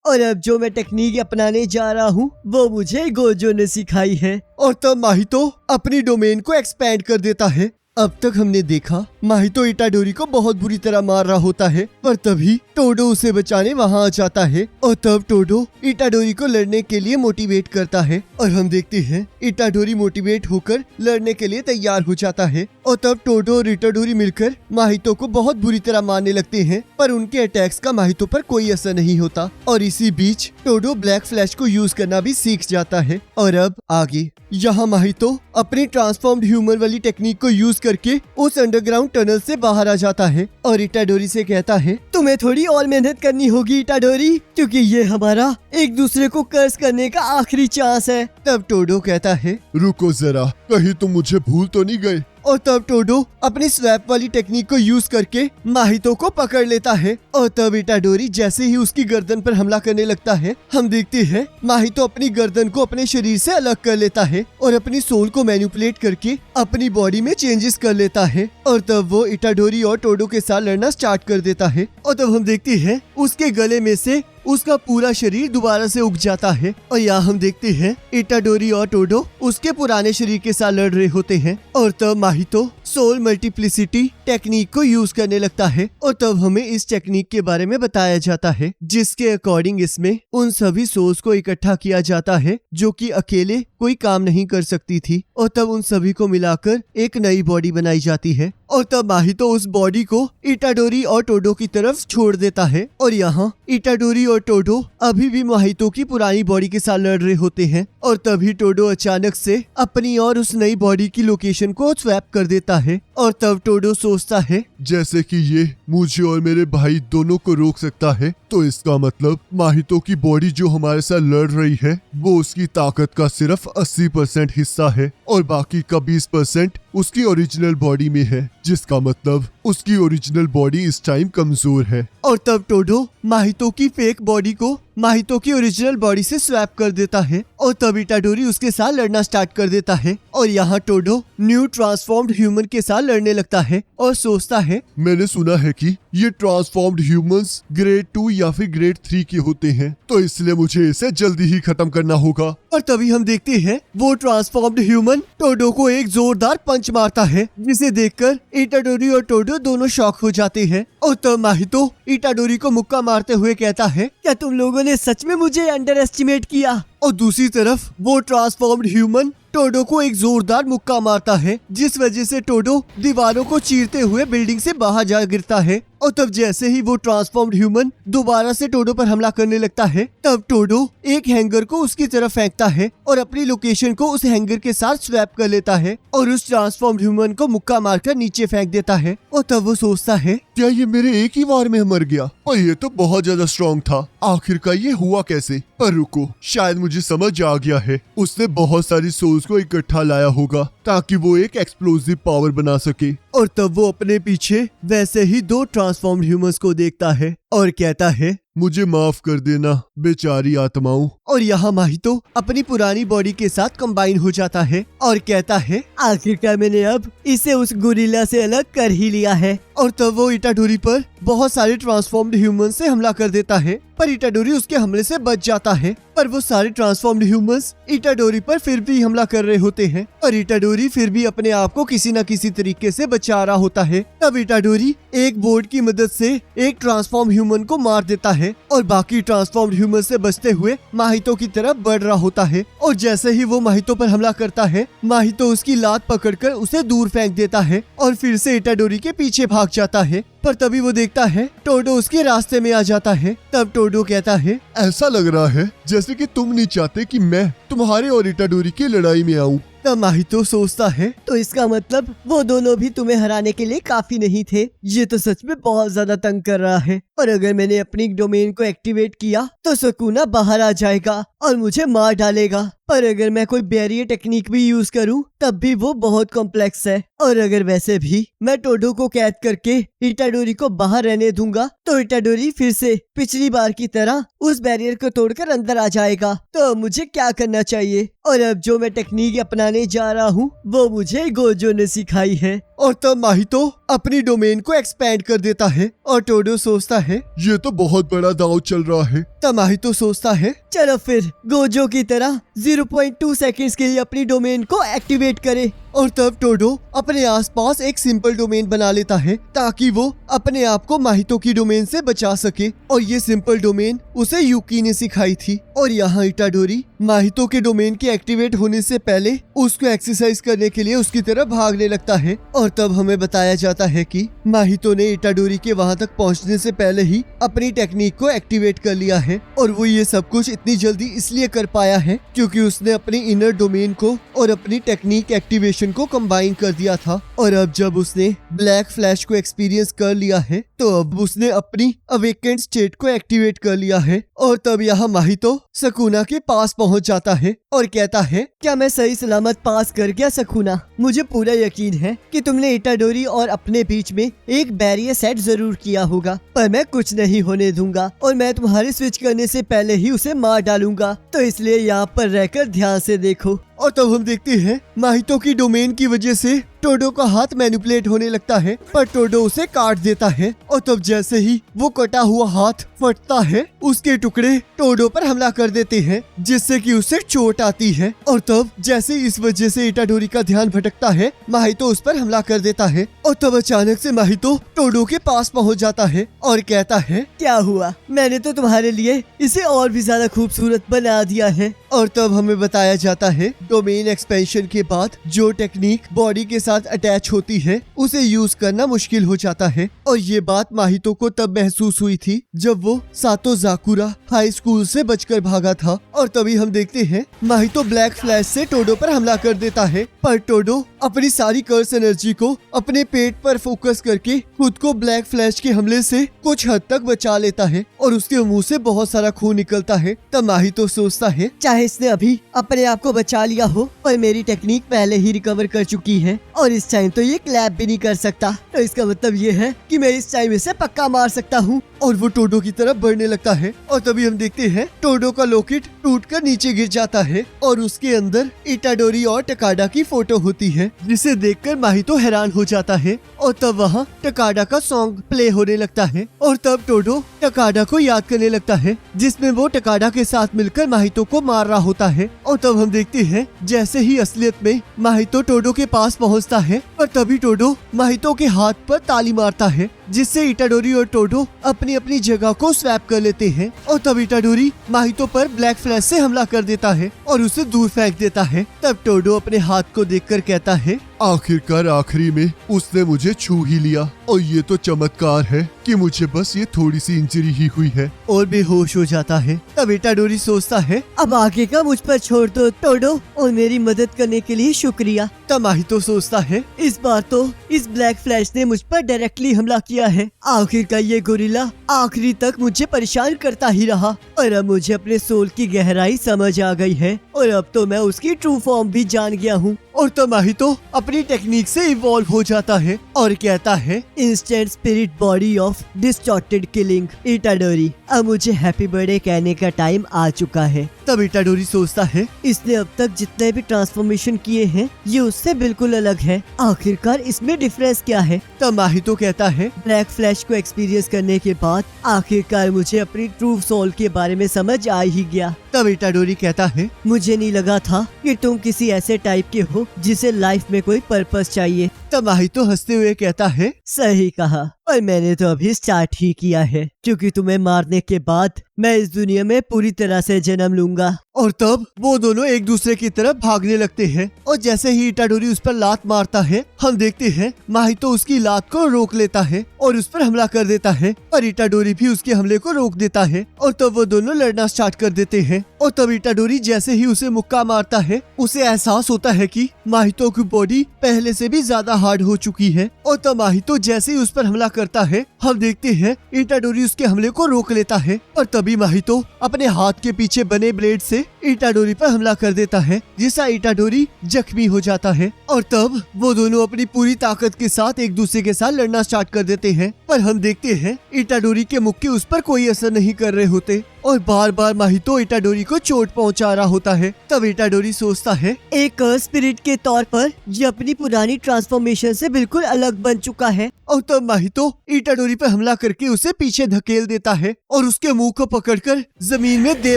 और अब जो मैं टेक्निक अपनाने जा रहा हूँ वो मुझे गोजो ने सिखाई है। और तब माहितो अपनी डोमेन को एक्सपैंड कर देता है। अब तक हमने देखा माहितो इटाडोरी को बहुत बुरी तरह मार रहा होता है, पर तभी टोडो उसे बचाने वहां आ जाता है और तब टोडो इटाडोरी को लड़ने के लिए मोटिवेट करता है और हम देखते हैं इटाडोरी मोटिवेट होकर लड़ने के लिए तैयार हो जाता है। और तब टोडो और इटाडोरी मिलकर माहितो को बहुत बुरी तरह मारने लगते हैं, पर उनके अटैक्स का माहितो पर कोई असर नहीं होता और इसी बीच टोडो ब्लैक फ्लैश को यूज करना भी सीख जाता है। और अब आगे यहाँ माहितो अपनी ट्रांसफॉर्म्ड ह्यूमन वाली टेक्निक को यूज करके उस अंडरग्राउंड टनल से बाहर आ जाता है और इटाडोरी से कहता है, तुम्हें थोड़ी और मेहनत करनी होगी इटाडोरी, क्योंकि ये हमारा एक दूसरे को कर्स करने का आखिरी चांस है। तब टोडो कहता है, रुको जरा, कहीं तुम मुझे भूल तो नहीं गए? और तब टोडो अपनी स्वैप वाली टेक्निक को यूज करके माहितो को पकड़ लेता है और तब इटाडोरी जैसे ही उसकी गर्दन पर हमला करने लगता है, हम देखते हैं माहितो अपनी गर्दन को अपने शरीर से अलग कर लेता है और अपनी सोल को मैनिपुलेट करके अपनी बॉडी में चेंजेस कर लेता है और तब वो इटाडोरी और टोडो के साथ लड़ना स्टार्ट कर देता है। और तब हम देखते हैं उसके गले में से उसका पूरा शरीर दोबारा से उग जाता है और यहाँ हम देखते हैं इटाडोरी और टोडो उसके पुराने शरीर के साथ लड़ रहे होते हैं और तब माहितो सोल मल्टीप्लिसिटी टेक्निक को यूज करने लगता है और तब हमें इस टेक्निक के बारे में बताया जाता है, जिसके अकॉर्डिंग इसमें उन सभी सोल्स को इकट्ठा किया जाता है जो कि अकेले कोई काम नहीं कर सकती थी और तब उन सभी को मिलाकर एक नई बॉडी बनाई जाती है और तब माहितो उस बॉडी को इटाडोरी और टोडो की तरफ छोड़ देता है और यहाँ इटाडोरी और टोडो अभी भी माहितो की पुरानी बॉडी के साथ लड़ रहे होते हैं और तभी टोडो अचानक से अपनी और उस नई बॉडी की लोकेशन को स्वैप कर देता है और तब टोडो सोचता है, जैसे कि ये मुझे और मेरे भाई दोनों को रोक सकता है, तो इसका मतलब माहितो की बॉडी जो हमारे साथ लड़ रही है वो उसकी ताकत का सिर्फ 80% हिस्सा है और बाकी का 20% उसकी ओरिजिनल बॉडी में है, जिसका मतलब उसकी ओरिजिनल बॉडी इस टाइम कमजोर है। और तब टोडो माहितो की फेक बॉडी को माहितो की ओरिजिनल बॉडी से स्वैप कर देता है और तब इटाडोरी उसके साथ लड़ना स्टार्ट कर देता है और यहाँ टोडो न्यू ट्रांसफॉर्म्ड ह्यूमन के साथ लड़ने लगता है और सोचता है, मैंने सुना है कि ये ट्रांसफॉर्म्ड ह्यूमंस ग्रेड 2 या फिर ग्रेड 3 के होते हैं, तो इसलिए मुझे इसे जल्दी ही खत्म करना होगा। और तभी हम देखते हैं वो ट्रांसफॉर्म्ड ह्यूमन टोडो को एक जोरदार पंच मारता है, जिसे देखकर इटाडोरी और टोडो दोनों शॉक हो जाते हैं और तब माहितो इटाडोरी को मुक्का मारते हुए कहता है, क्या तुम लोगों ने सच में मुझे अंडर एस्टिमेट किया? और दूसरी तरफ वो ट्रांसफॉर्म्ड ह्यूमन टोडो को एक जोरदार मुक्का मारता है, जिस वजह से टोडो दीवारों को चीरते हुए बिल्डिंग से बाहर जा गिरता है और तब जैसे ही वो ट्रांसफॉर्म्ड ह्यूमन दोबारा से टोडो पर हमला करने लगता है, तब टोडो एक हैंगर को उसकी तरफ फेंकता है और अपनी लोकेशन को उस हैंगर के साथ स्वैप कर लेता है और उस ट्रांसफॉर्म्ड ह्यूमन को मुक्का मारकर नीचे फेंक देता है और तब वो सोचता है, क्या ये मेरे एक ही वार में मर गया? और ये तो बहुत ज्यादा स्ट्रॉन्ग था, आखिरकार ये हुआ कैसे? पर रुको, शायद मुझे समझ आ गया है, उसने बहुत सारी सोल्स को इकट्ठा लाया होगा ताकि वो एक एक्सप्लोसिव पावर बना सके। और तब वो अपने पीछे वैसे ही दो ट्रांसफॉर्म्ड ह्यूमंस को देखता है और कहता है, मुझे माफ कर देना बेचारी आत्माओं। और यहाँ माहितो अपनी पुरानी बॉडी के साथ कंबाइन हो जाता है और कहता है, आखिरकार मैंने अब इसे उस गोरिल्ला से अलग कर ही लिया है। और तब वो इटाडोरी पर बहुत सारे ट्रांसफॉर्म्ड ह्यूमंस से हमला कर देता है, पर इटाडोरी उसके हमले से बच जाता है। पर वो सारे ट्रांसफॉर्म्ड ह्यूमंस इटाडोरी पर फिर भी हमला कर रहे होते हैं और इटाडोरी फिर भी अपने आप को किसी न किसी तरीके से बचा रहा होता है। तब इटाडोरी एक बोर्ड की मदद से एक ट्रांसफॉर्म ह्यूमन को मार देता है और बाकी ट्रांसफॉर्म्ड ह्यूमन से बचते हुए माहितो की तरफ बढ़ रहा होता है और जैसे ही वो माहितो पर हमला करता है, माहितो उसकी लात पकड़कर उसे दूर फेंक देता है और फिर से इटाडोरी के पीछे भाग जाता है। पर तभी वो देखता है टोडो उसके रास्ते में आ जाता है। तब टोडो कहता है, ऐसा लग रहा है जैसे कि तुम नहीं चाहते कि मैं तुम्हारे और इटाडोरी की लड़ाई में आऊं। तब माहितो सोचता है, तो इसका मतलब वो दोनों भी तुम्हें हराने के लिए काफी नहीं थे। ये तो सच में बहुत ज्यादा तंग कर रहा है, और अगर मैंने अपनी डोमेन को एक्टिवेट किया तो सुकूना बाहर आ जाएगा और मुझे मार डालेगा। पर अगर मैं कोई बैरियर टेक्निक भी यूज करूं तब भी वो बहुत कॉम्प्लेक्स है, और अगर वैसे भी मैं टोडो को कैद करके इटाडोरी को बाहर रहने दूंगा तो इटाडोरी फिर से पिछली बार की तरह उस बैरियर को तोड़कर अंदर आ जाएगा। तो मुझे क्या करना चाहिए? और अब जो मैं टेक्निक अपनाने जा रहा हूँ वो मुझे गोजो ने सिखाई है। और तब माहितो अपनी डोमेन को एक्सपैंड कर देता है और टोडो सोचता है। ये तो बहुत बड़ा दांव चल रहा है। तब माहितो सोचता है, चलो फिर गोजो की तरह 0.2 सेकंड्स के लिए अपनी डोमेन को एक्टिवेट करे। और तब टोडो अपने आसपास एक सिंपल डोमेन बना लेता है ताकि वो अपने आप को माहितो की डोमेन से बचा सके। और ये सिंपल डोमेन उसे यूकी ने सिखाई थी। और यहाँ इटाडोरी माहितो के डोमेन के एक्टिवेट होने से पहले उसको एक्सरसाइज करने के लिए उसकी तरफ भागने लगता है। और तब हमें बताया जाता है कि माहितो ने इटाडोरी के वहाँ तक पहुँचने से पहले ही अपनी टेक्निक को एक्टिवेट कर लिया है। और वो ये सब कुछ इतनी जल्दी इसलिए कर पाया है क्योंकि उसने अपनी इनर डोमेन को और अपनी टेक्निक एक्टिवेशन को कंबाइन कर दिया था। और अब जब उसने ब्लैक फ्लैश को एक्सपीरियंस कर लिया है तो अब उसने अपनी अवेकेंड स्टेट को एक्टिवेट कर लिया है। और तब यहाँ माहितो सकुना के पास पहुंच जाता है और कहता है, क्या मैं सही सलामत पास कर गया सकुना? मुझे पूरा यकीन है कि तुमने इटाडोरी और अपने बीच में एक बैरियर सेट जरूर किया होगा, पर मैं कुछ नहीं होने दूंगा और मैं तुम्हारे स्विच करने से पहले ही उसे मार डालूंगा। तो इसलिए यहाँ पर रहकर ध्यान से देखो। और तब हम देखते हैं माहितो की डोमेन की वजह से टोडो का हाथ मैनिपुलेट होने लगता है, पर टोडो उसे काट देता है। और तब जैसे ही वो कटा हुआ हाथ फटता है, उसके टुकड़े टोडो पर हमला कर देते हैं जिससे कि उसे चोट आती है। और तब जैसे इस वजह से इटाडोरी का ध्यान भटकता है, माहितो उस पर हमला कर देता है। और तब अचानक से माहितो टोडो के पास पहुंच जाता है और कहता है, क्या हुआ? मैंने तो तुम्हारे लिए इसे और भी ज्यादा खूबसूरत बना दिया है। और तब हमें बताया जाता है डोमेन एक्सपेंशन के बाद जो टेक्निक बॉडी के साथ अटैच होती है उसे यूज करना मुश्किल हो जाता है। और ये बात माहितो को तब महसूस हुई थी जब वो सातो जाकुरा हाई स्कूल से बचकर भागा था। और तभी हम देखते हैं माहितो ब्लैक फ्लैश से टोडो पर हमला कर देता है, पर टोडो अपनी सारी कर्स एनर्जी को अपने पेट पर फोकस करके खुद को ब्लैक फ्लैश के हमले से कुछ हद तक बचा लेता है और उसके मुंह से बहुत सारा खून निकलता है। तब माहितो सोचता है, चाहे इसने अभी अपने आप को बचा लिया हो, पर मेरी टेक्निक पहले ही रिकवर कर चुकी है और इस टाइम तो ये क्लैप भी नहीं कर सकता। तो इसका मतलब ये है कि मैं इस टाइम इसे पक्का मार सकता हूँ। और वो टोडो की तरफ बढ़ने लगता है। और तभी हम देखते हैं टोडो का लॉकेट टूटकर नीचे गिर जाता है और उसके अंदर इटाडोरी और टकाडा की फोटो होती है, जिसे देखकर माहितो हैरान हो जाता है। और तब वहाँ टकाडा का सॉन्ग प्ले होने लगता है और तब टोडो टकाडा को याद करने लगता है जिसमें वो टकाडा के साथ मिलकर माहितो को मार रहा होता है। और तब हम देखते हैं जैसे ही असलियत में माहितो टोडो के पास पहुँचता है और तभी टोडो माहितो के हाथ पर ताली मारता है, जिससे इटाडोरी और टोडो अपनी अपनी जगह को स्वैप कर लेते हैं। और तब इटाडोरी माहितो पर ब्लैक फ्लैश से हमला कर देता है और उसे दूर फेंक देता है। तब टोडो अपने हाथ को देखकर कहता है, आखिरकार आखिरी में उसने मुझे छू ही लिया। और ये तो चमत्कार है कि मुझे बस ये थोड़ी सी इंजरी ही हुई है। और बेहोश हो जाता है। तब इटाडोरी सोचता है, अब आगे का मुझ पर छोड़ दो टोडो, और मेरी मदद करने के लिए शुक्रिया। तब माहितो सोचता है, इस बार तो इस ब्लैक फ्लैश ने मुझ पर डायरेक्टली हमला किया है। आखिरकार ये गोरिल्ला आखिरी तक मुझे परेशान करता ही रहा और अब मुझे अपने सोल की गहराई समझ आ गई है और अब तो मैं उसकी ट्रू फॉर्म भी जान गया हूँ। और तब माहितो अपनी टेक्निक से इवॉल्व हो जाता है और कहता है, instant spirit body of distorted killing Itadori. अब मुझे हैप्पी बर्थडे कहने का टाइम आ चुका है। तब इटाडोरी सोचता है, इसने अब तक जितने भी ट्रांसफॉर्मेशन किए हैं ये उससे बिल्कुल अलग है। आखिरकार इसमें डिफरेंस क्या है? तब माहितो कहता है, ब्लैक फ्लैश को एक्सपीरियंस करने के बाद आखिरकार मुझे अपनी ट्रू सोल के बारे में समझ आ ही गया। तब इटाडोरी कहता है, मुझे नहीं लगा था कि तुम किसी ऐसे टाइप के हो जिसे लाइफ में कोई पर्पस चाहिए। तब माहितो हंसते हुए कहता है, सही कहा, और मैंने तो अभी स्टार्ट ही किया है, क्योंकि तुम्हें मारने के बाद मैं इस दुनिया में पूरी तरह से जन्म लूंगा। और तब वो दोनों एक दूसरे की तरफ भागने लगते हैं और जैसे ही इटाडोरी उस पर लात मारता है, हम देखते हैं माहितो उसकी लात को रोक लेता है और उस पर हमला कर देता है, और इटाडोरी भी उसके हमले को रोक देता है और तब वो दोनों लड़ना स्टार्ट कर देते हैं। और तब इटाडोरी जैसे ही उसे मुक्का मारता है, उसे एहसास होता है कि माहितो की बॉडी पहले से भी ज्यादा हार्ड हो चुकी है। और तब माहितो जैसे ही उस पर हमला करता है, हम देखते हैं इटाडोरी उसके हमले को रोक लेता है और तभी माहितो अपने हाथ के पीछे बने ब्लेड से इटाडोरी पर हमला कर देता है, जिससे इटाडोरी जख्मी हो जाता है। और तब वो दोनों अपनी पूरी ताकत के साथ एक दूसरे के साथ लड़ना स्टार्ट कर देते हैं, पर हम देखते हैं इटाडोरी के मुक्के उस पर कोई असर नहीं कर रहे होते और बार बार माहितो इटाडोरी को चोट पहुंचा रहा होता है। तब इटाडोरी सोचता है एक स्पिरिट के तौर पर ये अपनी पुरानी ट्रांसफॉर्मेशन से बिल्कुल अलग बन चुका है। और तब माहितो इटाडोरी पर हमला करके उसे पीछे धकेल देता है और उसके मुंह को पकड़कर जमीन में दे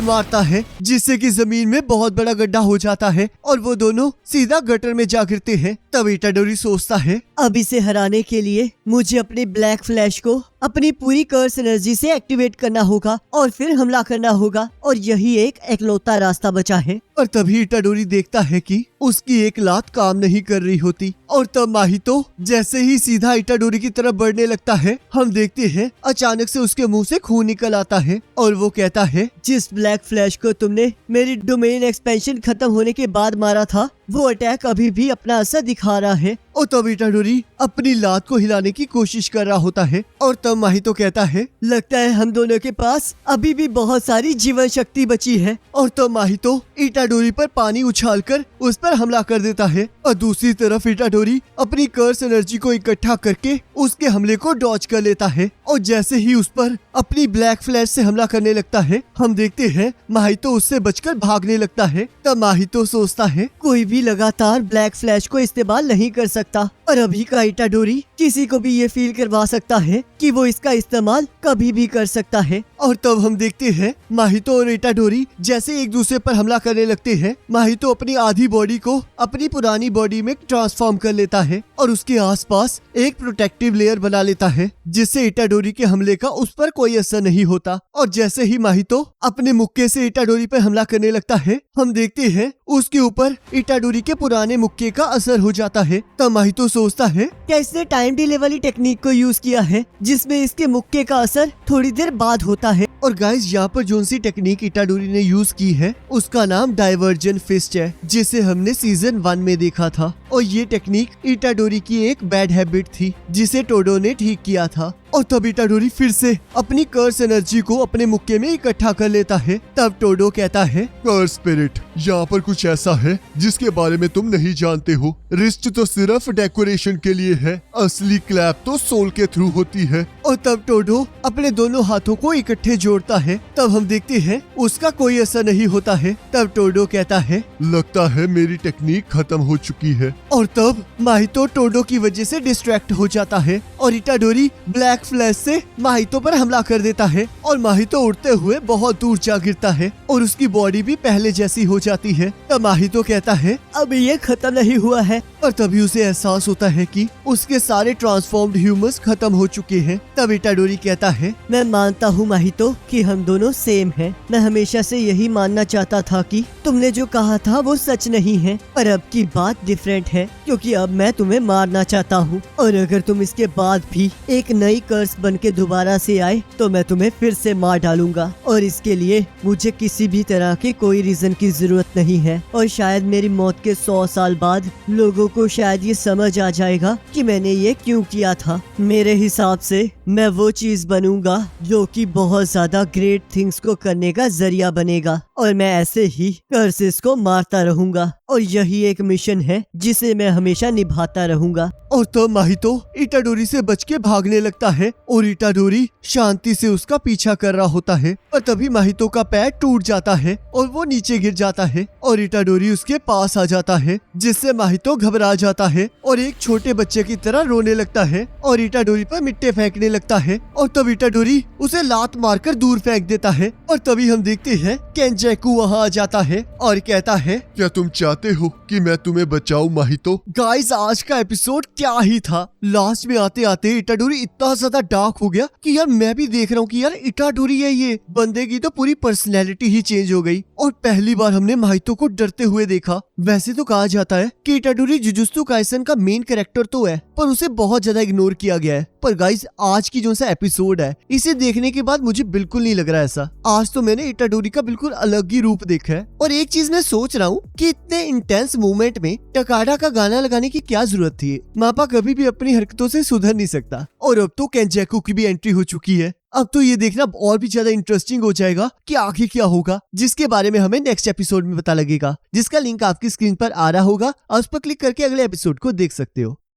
मारता है, जिससे कि जमीन में बहुत बड़ा गड्ढा हो जाता है और वो दोनों सीधा गटर में जा गिरते हैं। तब इटाडोरी सोचता है अब इसे हराने के लिए मुझे अपने ब्लैक फ्लैश को अपनी पूरी कर्स एनर्जी से एक्टिवेट करना होगा और फिर हमला करना होगा, और यही एक एकलौता रास्ता बचा है। और तभी इटाडोरी देखता है कि उसकी एक लात काम नहीं कर रही होती। और तब माहितो जैसे ही सीधा इटाडोरी की तरफ बढ़ने लगता है, हम देखते हैं अचानक से उसके मुंह से खून निकल आता है और वो कहता है जिस ब्लैक फ्लैश को तुमने मेरी डोमेन एक्सपेंशन खत्म होने के बाद मारा था, वो अटैक अभी भी अपना असर दिखा रहा है। और तब इटाडोरी अपनी लात को हिलाने की कोशिश कर रहा होता है और तब माहितो कहता है लगता है हम दोनों के पास अभी भी बहुत सारी जीवन शक्ति बची है। और तब माहितो इटाडोरी पर पानी उछालकर उस पर हमला कर देता है और दूसरी तरफ इटाडोरी अपनी कर्स एनर्जी को इकट्ठा करके उसके हमले को डॉज कर लेता है। और जैसे ही उस पर अपनी ब्लैक फ्लैश से हमला करने लगता है, हम देखते हैं माहितो उससे बचकर भागने लगता है। तब माहितो सोचता है कोई भी लगातार ब्लैक फ्लैश को इस्तेमाल नहीं कर सकता, और अभी का इटाडोरी किसी को भी ये फील करवा सकता है कि वो इसका इस्तेमाल कभी भी कर सकता है। और तब हम देखते हैं माहितो और इटाडोरी जैसे एक दूसरे पर हमला करने लगते हैं। माहितो अपनी आधी बॉडी को अपनी पुरानी बॉडी में ट्रांसफॉर्म कर लेता है और उसके आसपास एक प्रोटेक्टिव लेयर बना लेता है, जिससे इटाडोरी के हमले का उस पर कोई असर नहीं होता। और जैसे ही माहितो अपने मुक्के से इटाडोरी पर हमला करने लगता है, हम देखते हैं उसके ऊपर इटाडोरी के पुराने मुक्के का असर हो जाता है। तब माहितो सोचता है क्या इसने टाइम डिले वाली टेक्निक को यूज किया है, जिसमें इसके मुक्के का असर थोड़ी देर बाद होता है। और गाइस, यहाँ पर जोन सी टेक्निक इटाडोरी ने यूज की है उसका नाम डाइवर्जन फिस्ट है, जिसे हमने सीजन 1 में देखा था। और ये टेक्निक इटाडोरी की एक बैड हैबिट थी जिसे टोडो ने ठीक किया था। और तब इटाडोरी फिर से अपनी कर्स एनर्जी को अपने मुक्के में इकट्ठा कर लेता है। तब टोडो कहता है कर्स स्पिरिट, यहाँ पर कुछ ऐसा है जिसके बारे में तुम नहीं जानते हो। रिस्ट तो सिर्फ डेकोरेशन के लिए है, असली क्लैप तो सोल के थ्रू होती है। और तब टोडो अपने दोनों हाथों को इकट्ठे जोड़ता है। तब हम देखते हैं उसका कोई असर नहीं होता है। तब टोडो कहता है लगता है मेरी टेक्निक खत्म हो चुकी है। और तब माहितो टोडो की वजह से डिस्ट्रैक्ट हो जाता है और इटाडोरी ब्लैक फ्लैश से माहितो पर हमला कर देता है और माहितो उड़ते हुए बहुत दूर जा गिरता है और उसकी बॉडी भी पहले जैसी हो जाती है। तब माहितो कहता है अब ये खत्म नहीं हुआ है। और तभी उसे एहसास होता है कि उसके सारे ट्रांसफॉर्म्ड ह्यूमंस खत्म हो चुके हैं। तब इटाडोरी कहता है मैं मानता हूँ माहितो कि हम दोनों सेम हैं। मैं हमेशा से यही मानना चाहता था कि तुमने जो कहा था वो सच नहीं है, पर अब की बात डिफरेंट है, क्योंकि अब मैं तुम्हें मारना चाहता हूँ। और अगर तुम इसके बाद भी एक नई कर्स बन के दोबारा से आए तो मैं तुम्हें फिर से मार डालूंगा, और इसके लिए मुझे किसी भी तरह के कोई रीजन की जरूरत नहीं है। और शायद मेरी मौत के 100 साल बाद लोगों को शायद ये समझ आ जाएगा कि मैंने ये क्यों किया था। मेरे हिसाब से मैं वो चीज बनूंगा जो कि बहुत ज्यादा ग्रेट थिंग्स को करने का जरिया बनेगा, और मैं ऐसे ही कर्सेस को मारता रहूंगा, और यही एक मिशन है जिसे मैं हमेशा निभाता रहूंगा। और तब माहितो इटाडोरी से बच के भागने लगता है और इटाडोरी शांति से उसका पीछा कर रहा होता है। और तभी माहितो का पैर टूट जाता है और वो नीचे गिर जाता है और इटाडोरी उसके पास आ जाता है, जिससे माहितो घबरा जाता है और एक छोटे बच्चे की तरह रोने लगता है और इटाडोरी पर मिट्टी फेंकने लगता है। और तब इटाडोरी उसे लात मारकर दूर फेंक देता है। और तभी हम देखते हैं केंजेकू वहाँ आ जाता है और कहता है क्या तुम चाहते हो कि मैं तुम्हें बचाऊं माहितो? गाइस, आज का एपिसोड क्या ही था। लास्ट में आते आते इटाडोरी इतना ज्यादा डार्क हो गया कि यार मैं भी देख रहा हूँ कि यार इटाडोरी है, ये बंदे की तो पूरी पर्सनैलिटी ही चेंज हो गई। और पहली बार हमने माहितो को डरते हुए देखा। वैसे तो कहा जाता है कि इटाडोरी जुजुत्सु काइसन का मेन कैरेक्टर तो है, पर उसे बहुत ज्यादा इग्नोर किया गया है। पर गाइस, आज की जो सा एपिसोड है, इसे देखने के बाद मुझे बिल्कुल नहीं लग रहा ऐसा। आज तो मैंने इटाडोरी का बिल्कुल अलग ही रूप देखा है। और एक चीज मैं सोच रहा हूँ कि इतने इंटेंस मूवमेंट में टकाडा का गाना लगाने की क्या जरूरत थी। मापा कभी भी अपनी हरकतों से सुधर नहीं सकता। और अब तो केंजेकू की भी एंट्री हो चुकी है। अब तो ये देखना और भी ज्यादा इंटरेस्टिंग हो जाएगा कि आगे क्या होगा, जिसके बारे में हमें नेक्स्ट एपिसोड में पता लगेगा, जिसका लिंक आपकी स्क्रीन पर आ रहा होगा। आप उस पर क्लिक करके अगले एपिसोड को देख सकते हो।